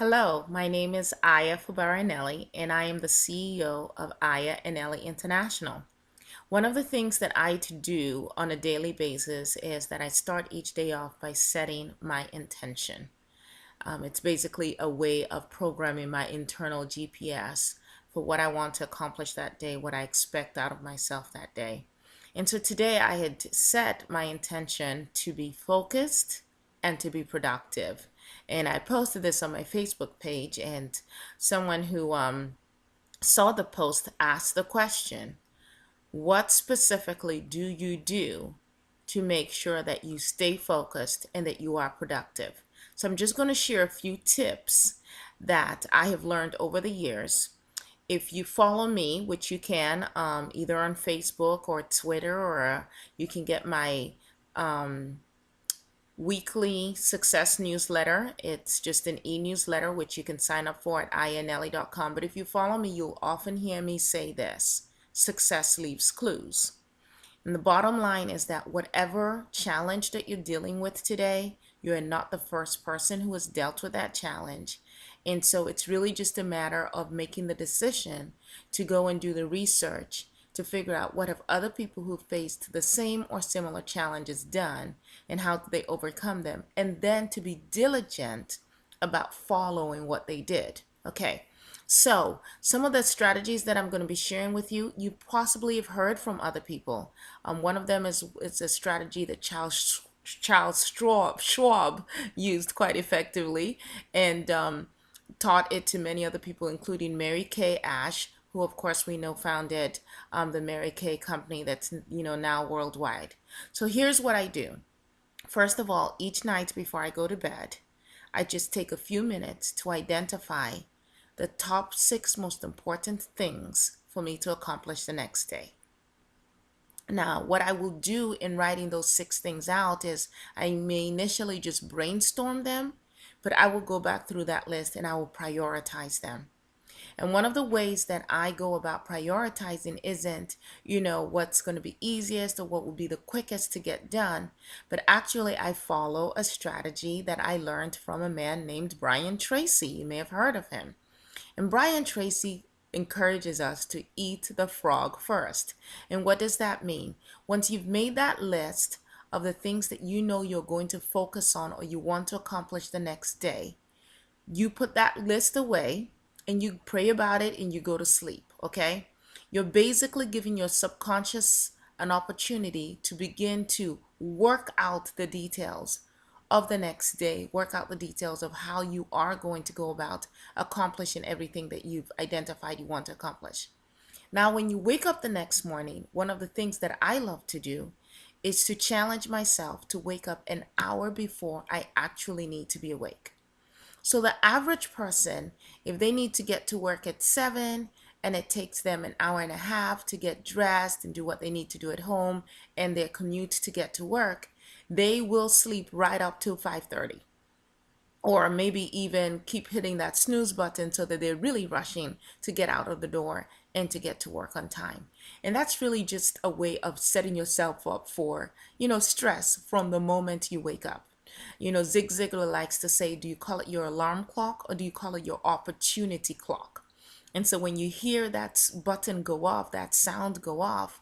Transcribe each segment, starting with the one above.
Hello, my name is Fubara Eneli, and I am the CEO of Eneli International. One of the things that I do on a daily basis is that I start each day off by setting my intention. It's basically a way of programming my internal GPS for what I want to accomplish that day, what I expect out of myself that day. And so today I had set my intention to be focused and to be productive. And I posted this on my Facebook page, and someone who saw the post asked the question, what specifically do you do to make sure that you stay focused and that you are productive? So I'm just going to share a few tips that I have learned over the years. If you follow me, which you can either on Facebook or Twitter, or you can get my weekly success newsletter. It's just an e-newsletter which you can sign up for at inelli.com. But if you follow me, you'll often hear me say this: success leaves clues. And the bottom line is that whatever challenge that you're dealing with today, you're not the first person who has dealt with that challenge. And so it's really just a matter of making the decision to go and do the research to figure out what have other people who faced the same or similar challenges done and how they overcome them, and then to be diligent about following what they did. Okay. So, some of the strategies that I'm going to be sharing with you, you possibly have heard from other people. One of them is a strategy that Charles Schwab used quite effectively, and taught it to many other people, including Mary Kay Ash, who of course we know founded the Mary Kay company that's now worldwide. So here's what I do. First of all, each night before I go to bed, I just take a few minutes to identify the top 6 most important things for me to accomplish the next day. Now, what I will do in writing those 6 things out is I may initially just brainstorm them, but I will go back through that list and I will prioritize them. And one of the ways that I go about prioritizing isn't, what's going to be easiest or what will be the quickest to get done, but actually I follow a strategy that I learned from a man named Brian Tracy. You may have heard of him. And Brian Tracy encourages us to eat the frog first. And what does that mean? Once you've made that list of the things that you know you're going to focus on or you want to accomplish the next day, you put that list away and you pray about it and you go to sleep, okay? You're basically giving your subconscious an opportunity to begin to work out the details of the next day, work out the details of how you are going to go about accomplishing everything that you've identified you want to accomplish. Now, when you wake up the next morning, one of the things that I love to do is to challenge myself to wake up an hour before I actually need to be awake. So the average person, if they need to get to work at 7 and it takes them an hour and a half to get dressed and do what they need to do at home and their commute to get to work, they will sleep right up till 5:30, or maybe even keep hitting that snooze button so that they're really rushing to get out of the door and to get to work on time. And that's really just a way of setting yourself up for, stress from the moment you wake up. Zig Ziglar likes to say, do you call it your alarm clock or do you call it your opportunity clock? And so when you hear that button go off, that sound go off,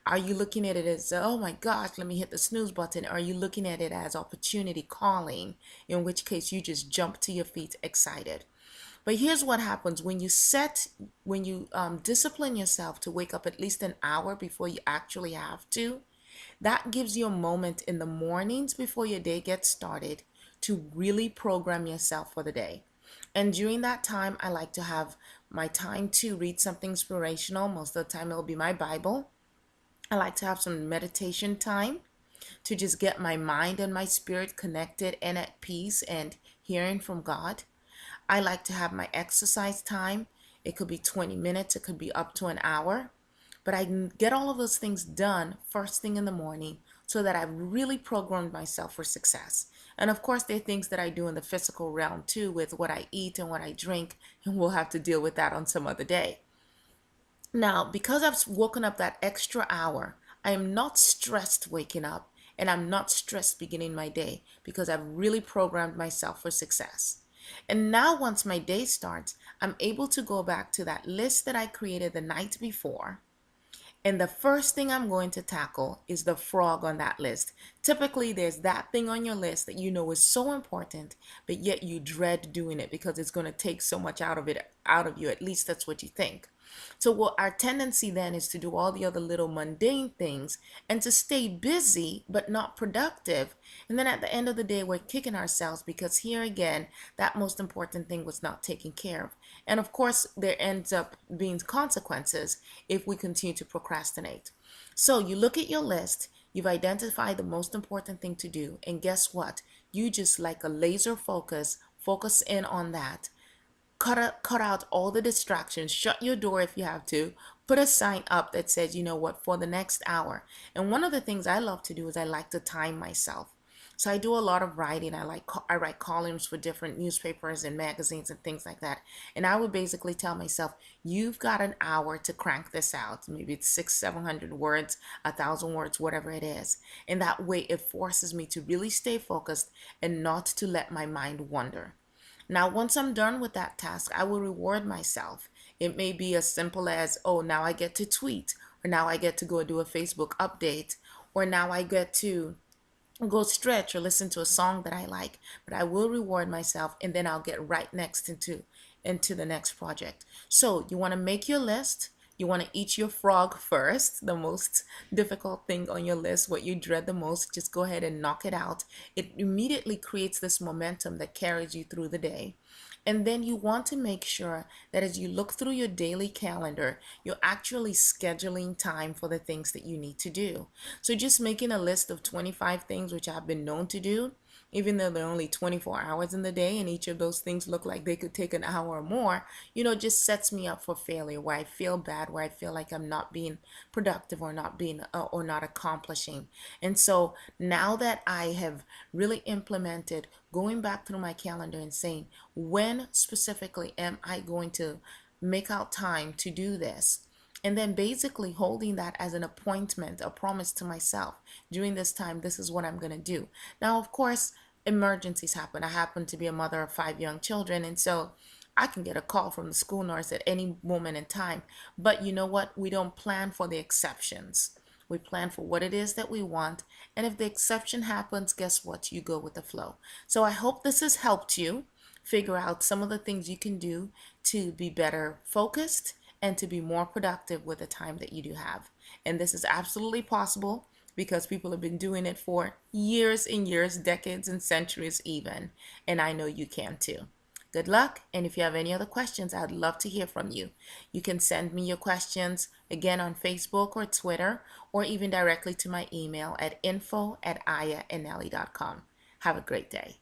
are you looking at it as, oh my gosh, let me hit the snooze button? Or are you looking at it as opportunity calling, in which case you just jump to your feet excited? But here's what happens when you discipline yourself to wake up at least an hour before you actually have to. That gives you a moment in the mornings before your day gets started to really program yourself for the day. And during that time, I like to have my time to read something inspirational. Most of the time, it'll be my Bible. I like to have some meditation time to just get my mind and my spirit connected and at peace and hearing from God. I like to have my exercise time. It could be 20 minutes, it could be up to an hour. But I can get all of those things done first thing in the morning so that I've really programmed myself for success. And of course, there are things that I do in the physical realm too, with what I eat and what I drink, and we'll have to deal with that on some other day. Now, because I've woken up that extra hour, I am not stressed waking up and I'm not stressed beginning my day because I've really programmed myself for success. And now, once my day starts, I'm able to go back to that list that I created the night before, and the first thing I'm going to tackle is the frog on that list. Typically, there's that thing on your list that you know is so important, but yet you dread doing it because it's going to take so much out of you. At least that's what you think. So what our tendency then is to do all the other little mundane things and to stay busy but not productive. And then at the end of the day, we're kicking ourselves because here again, that most important thing was not taken care of. And of course, there ends up being consequences if we continue to procrastinate. So you look at your list, you've identified the most important thing to do, and guess what? You just like a laser focus in on that. Cut out all the distractions, shut your door if you have to, put a sign up that says, you know what, for the next hour. And one of the things I love to do is I like to time myself. So I do a lot of writing. I write columns for different newspapers and magazines and things like that. And I would basically tell myself, you've got an hour to crank this out. Maybe it's 600, 700 words, 1,000 words, whatever it is. And that way it forces me to really stay focused and not to let my mind wander. Now, once I'm done with that task, I will reward myself. It may be as simple as, oh, now I get to tweet, or now I get to go do a Facebook update, or now I get to go stretch or listen to a song that I like. But I will reward myself, and then I'll get right next into the next project. So you want to make your list. You want to eat your frog first, the most difficult thing on your list, what you dread the most. Just go ahead and knock it out. It immediately creates this momentum that carries you through the day. And then you want to make sure that as you look through your daily calendar, you're actually scheduling time for the things that you need to do. So just making a list of 25 things, which I've been known to do, even though there are only 24 hours in the day and each of those things look like they could take an hour or more, just sets me up for failure, where I feel bad, where I feel like I'm not being productive or not accomplishing. And so now that I have really implemented going back through my calendar and saying, when specifically am I going to make out time to do this? And then basically holding that as an appointment, a promise to myself. During this time, this is what I'm going to do. Now, of course, emergencies happen. I happen to be a mother of 5 young children, and so I can get a call from the school nurse at any moment in time. But you know what? We don't plan for the exceptions. We plan for what it is that we want. And if the exception happens, guess what? You go with the flow. So I hope this has helped you figure out some of the things you can do to be better focused and to be more productive with the time that you do have. And this is absolutely possible because people have been doing it for years and years, decades and centuries even. And I know you can too. Good luck. And if you have any other questions, I'd love to hear from you. You can send me your questions again on Facebook or Twitter, or even directly to my email at info@ayaeneli.com. Have a great day.